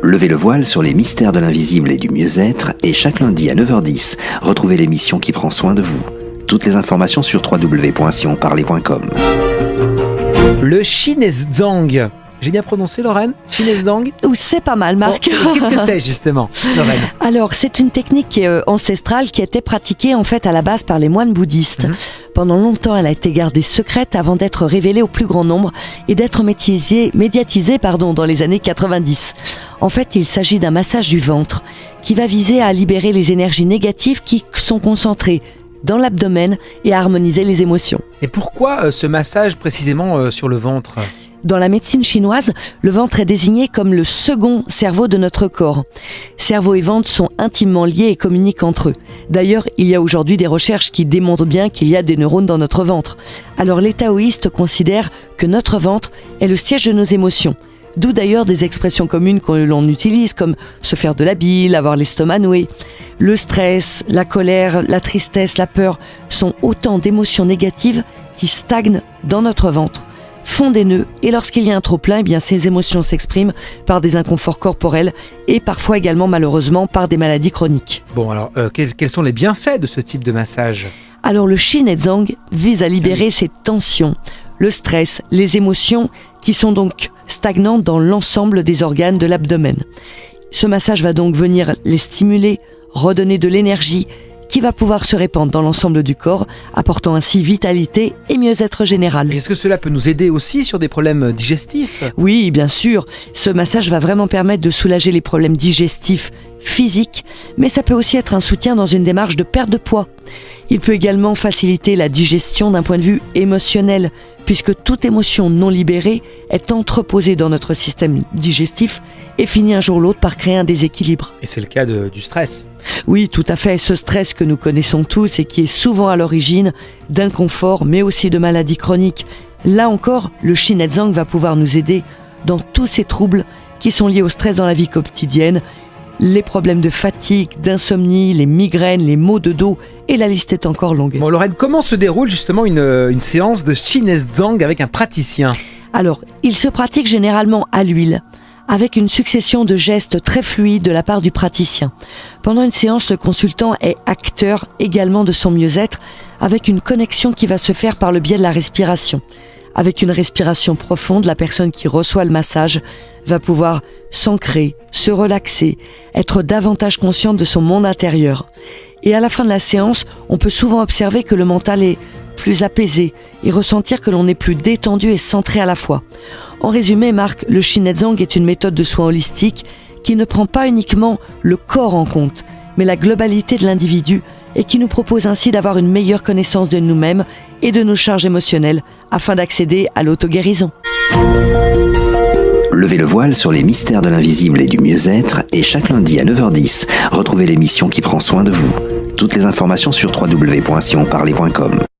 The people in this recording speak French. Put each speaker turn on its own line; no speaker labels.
Levez le voile sur les mystères de l'invisible et du mieux-être et chaque lundi à 9h10, retrouvez l'émission qui prend soin de vous. Toutes les informations sur www.sionparler.com.
Le Shinezang. J'ai bien prononcé, Lorraine? Shinezang?
C'est pas mal, Marc.
Bon, qu'est-ce que c'est justement, Lorraine?
Alors, c'est une technique qui est ancestrale qui a été pratiquée en fait à la base par les moines bouddhistes. Pendant longtemps, elle a été gardée secrète avant d'être révélée au plus grand nombre et d'être médiatisée dans les années 90. En fait, il s'agit d'un massage du ventre qui va viser à libérer les énergies négatives qui sont concentrées dans l'abdomen et à harmoniser les émotions.
Et pourquoi ce massage précisément sur le ventre?
Dans la médecine chinoise, le ventre est désigné comme le second cerveau de notre corps. Cerveau et ventre sont intimement liés et communiquent entre eux. D'ailleurs, il y a aujourd'hui des recherches qui démontrent bien qu'il y a des neurones dans notre ventre. Alors les taoïstes considèrent que notre ventre est le siège de nos émotions. D'où d'ailleurs des expressions communes que l'on utilise comme se faire de la bile, avoir l'estomac noué. Le stress, la colère, la tristesse, la peur sont autant d'émotions négatives qui stagnent dans notre ventre, font des nœuds, et lorsqu'il y a un trop-plein, ces émotions s'expriment par des inconforts corporels et parfois également malheureusement par des maladies chroniques.
Bon alors, quels sont les bienfaits de ce type de massage?
Alors le Shinezang vise à libérer ces tensions, le stress, les émotions qui sont donc stagnantes dans l'ensemble des organes de l'abdomen. Ce massage va donc venir les stimuler, redonner de l'énergie qui va pouvoir se répandre dans l'ensemble du corps, apportant ainsi vitalité et mieux-être général.
Est-ce que cela peut nous aider aussi sur des problèmes digestifs?
Oui, bien sûr. Ce massage va vraiment permettre de soulager les problèmes digestifs physiques, mais ça peut aussi être un soutien dans une démarche de perte de poids. Il peut également faciliter la digestion d'un point de vue émotionnel, puisque toute émotion non libérée est entreposée dans notre système digestif et finit un jour ou l'autre par créer un déséquilibre.
Et c'est le cas du stress?
Oui, tout à fait. Ce stress que nous connaissons tous et qui est souvent à l'origine d'inconfort, mais aussi de maladies chroniques. Là encore, le Shinezang va pouvoir nous aider dans tous ces troubles qui sont liés au stress dans la vie quotidienne, les problèmes de fatigue, d'insomnie, les migraines, les maux de dos, et la liste est encore longue.
Bon Lorraine, comment se déroule justement une séance de Shinezang avec un praticien?
Alors, il se pratique généralement à l'huile, avec une succession de gestes très fluides de la part du praticien. Pendant une séance, le consultant est acteur également de son mieux-être, avec une connexion qui va se faire par le biais de la respiration. Avec une respiration profonde, la personne qui reçoit le massage va pouvoir s'ancrer, se relaxer, être davantage consciente de son monde intérieur. Et à la fin de la séance, on peut souvent observer que le mental est plus apaisé et ressentir que l'on est plus détendu et centré à la fois. En résumé, Marc, le Shinezang est une méthode de soins holistique qui ne prend pas uniquement le corps en compte, mais la globalité de l'individu et qui nous propose ainsi d'avoir une meilleure connaissance de nous-mêmes et de nos charges émotionnelles afin d'accéder à l'auto-guérison.
Levez le voile sur les mystères de l'invisible et du mieux-être et chaque lundi à 9h10, retrouvez l'émission qui prend soin de vous. Toutes les informations sur www.sionparler.com.